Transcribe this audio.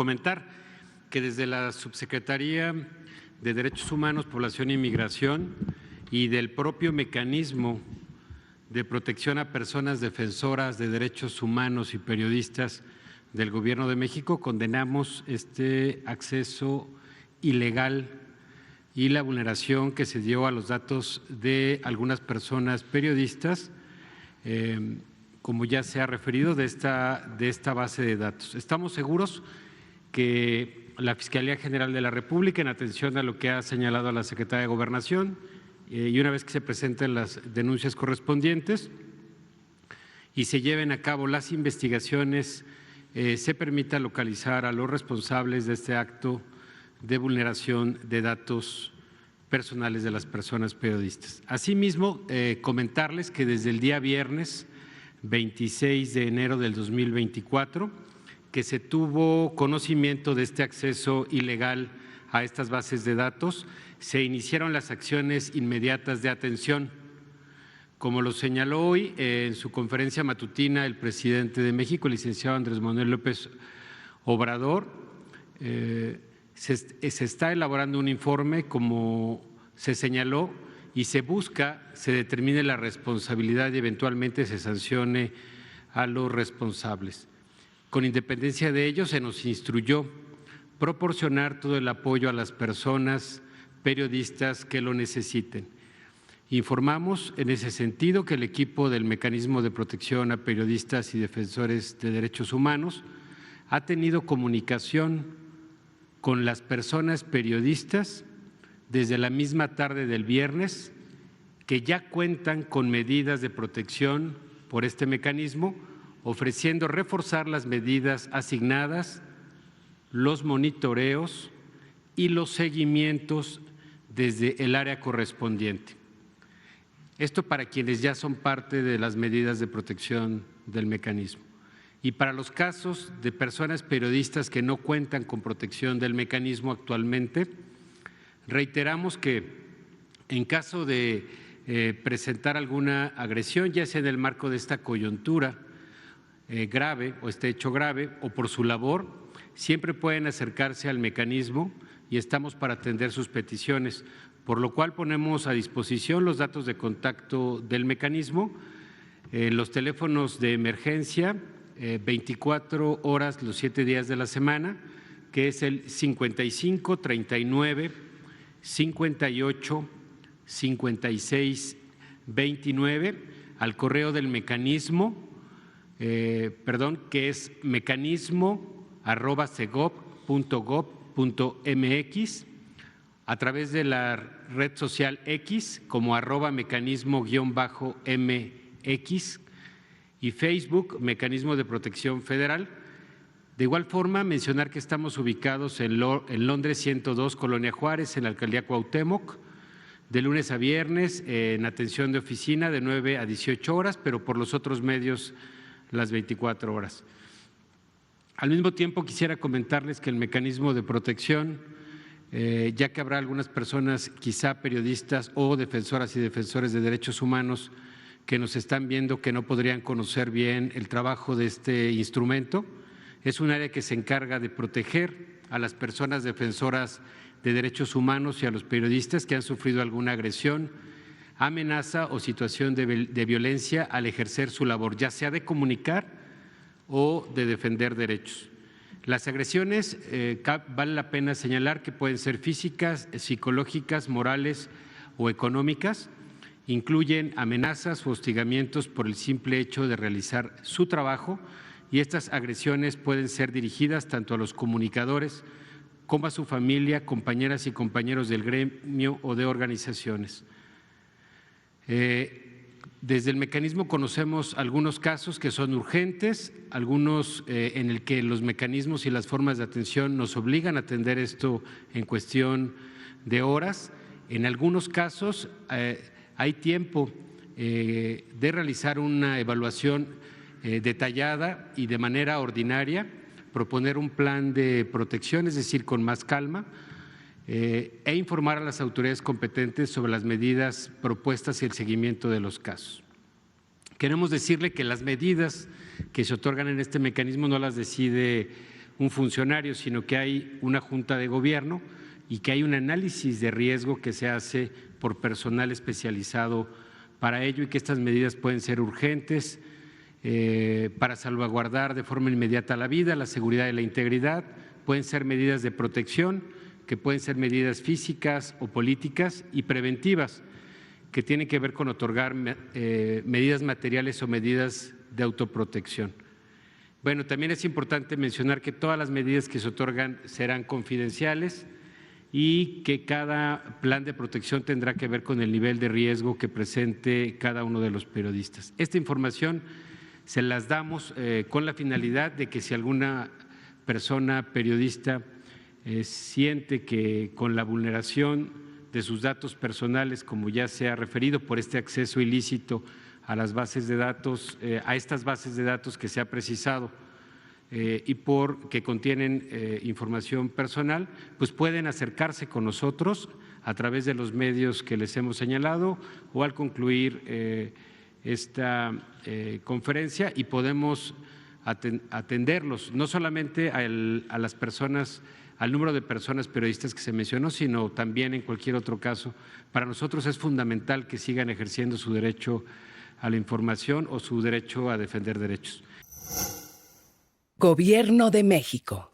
comentar que desde la Subsecretaría de Derechos Humanos, Población e Inmigración y del propio mecanismo de protección a personas defensoras de derechos humanos y periodistas del Gobierno de México, condenamos este acceso ilegal y la vulneración que se dio a los datos de algunas personas periodistas, como ya se ha referido, de esta base de datos. Estamos seguros que la Fiscalía General de la República, en atención a lo que ha señalado la Secretaría de Gobernación, y una vez que se presenten las denuncias correspondientes y se lleven a cabo las investigaciones, se permita localizar a los responsables de este acto de vulneración de datos personales de las personas periodistas. Asimismo, comentarles que desde el día viernes 26 de enero del 2024, que se tuvo conocimiento de este acceso ilegal a estas bases de datos, se iniciaron las acciones inmediatas de atención. Como lo señaló hoy en su conferencia matutina el presidente de México, el licenciado Andrés Manuel López Obrador, se está elaborando un informe, como se señaló, y se determine la responsabilidad y eventualmente se sancione a los responsables. Con independencia de ello, se nos instruyó proporcionar todo el apoyo a las personas periodistas que lo necesiten. Informamos en ese sentido que el equipo del Mecanismo de Protección a Periodistas y Defensores de Derechos Humanos ha tenido comunicación con las personas periodistas desde la misma tarde del viernes, que ya cuentan con medidas de protección por este mecanismo, ofreciendo reforzar las medidas asignadas, los monitoreos y los seguimientos desde el área correspondiente. Esto para quienes ya son parte de las medidas de protección del mecanismo. Y para los casos de personas periodistas que no cuentan con protección del mecanismo actualmente, reiteramos que en caso de presentar alguna agresión, ya sea en el marco de esta coyuntura grave o este hecho grave o por su labor, siempre pueden acercarse al mecanismo y estamos para atender sus peticiones, por lo cual ponemos a disposición los datos de contacto del mecanismo, los teléfonos de emergencia, 24 horas los 7 días de la semana, que es el 55 39 58 56 29, al correo del mecanismo, que es mecanismo@segov.gov.mx, a través de la red social X como @mecanismo_MX y Facebook, Mecanismo de Protección Federal. De igual forma, mencionar que estamos ubicados en Londres 102, Colonia Juárez, en la Alcaldía Cuauhtémoc, de lunes a viernes en atención de oficina de 9 a 18 horas, pero por los otros medios las 24 horas. Al mismo tiempo, quisiera comentarles que el mecanismo de protección, ya que habrá algunas personas, quizá periodistas o defensoras y defensores de derechos humanos, que nos están viendo que no podrían conocer bien el trabajo de este instrumento, es un área que se encarga de proteger a las personas defensoras de derechos humanos y a los periodistas que han sufrido alguna agresión, amenaza o situación de violencia al ejercer su labor, ya sea de comunicar o de defender derechos. Las agresiones, vale la pena señalar que pueden ser físicas, psicológicas, morales o económicas, incluyen amenazas o hostigamientos por el simple hecho de realizar su trabajo, y estas agresiones pueden ser dirigidas tanto a los comunicadores como a su familia, compañeras y compañeros del gremio o de organizaciones. Desde el mecanismo conocemos algunos casos que son urgentes, algunos en el que los mecanismos y las formas de atención nos obligan a atender esto en cuestión de horas. En algunos casos hay tiempo de realizar una evaluación detallada y de manera ordinaria, proponer un plan de protección, es decir, con más calma, e informar a las autoridades competentes sobre las medidas propuestas y el seguimiento de los casos. Queremos decirle que las medidas que se otorgan en este mecanismo no las decide un funcionario, sino que hay una junta de gobierno y que hay un análisis de riesgo que se hace por personal especializado para ello y que estas medidas pueden ser urgentes para salvaguardar de forma inmediata la vida, la seguridad y la integridad, pueden ser medidas de protección, que pueden ser medidas físicas o políticas y preventivas, que tienen que ver con otorgar medidas materiales o medidas de autoprotección. Bueno, también es importante mencionar que todas las medidas que se otorgan serán confidenciales y que cada plan de protección tendrá que ver con el nivel de riesgo que presente cada uno de los periodistas. Esta información se las damos con la finalidad de que si alguna persona periodista siente que con la vulneración de sus datos personales, como ya se ha referido, por este acceso ilícito a las bases de datos, a estas bases de datos que se ha precisado y que contienen información personal, pues pueden acercarse con nosotros a través de los medios que les hemos señalado o al concluir esta conferencia y podemos atenderlos, no solamente a las personas, al número de personas periodistas que se mencionó, sino también en cualquier otro caso. Para nosotros es fundamental que sigan ejerciendo su derecho a la información o su derecho a defender derechos. Gobierno de México.